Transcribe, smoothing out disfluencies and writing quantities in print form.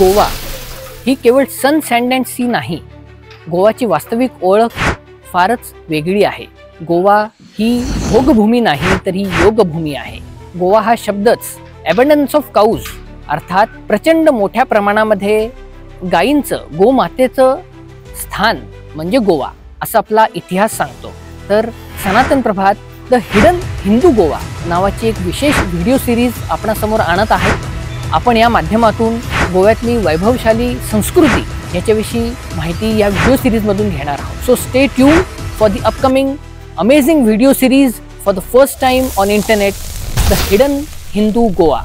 गोवा ही केवळ सन sand and C नाही, गोवाची वास्तविक ओळख फारच वेगळी आहे। गोवा ही भोगभूमी नाही तर ही योगभूमी आहे। गोवा हा शब्दच ॲबंडन्स ऑफ काऊज अर्थात प्रचंड मोठ्या प्रमाणामध्ये गायींचं, गोमातेचं स्थान म्हणजे गोवा असं आपला इतिहास सांगतो। तर सनातन प्रभात द हिडन हिंदू गोवा नावाची एक विशेष व्हिडिओ सिरीज आपणासमोर आणत आहे। आपण या माध्यमातून गोव्यातली वैभवशाली संस्कृती याच्याविषयी माहिती या व्हिडिओ सिरीजमधून घेणार आहोत। So stay tune for the upcoming amazing video series for the first time on internet, the hidden Hindu Goa.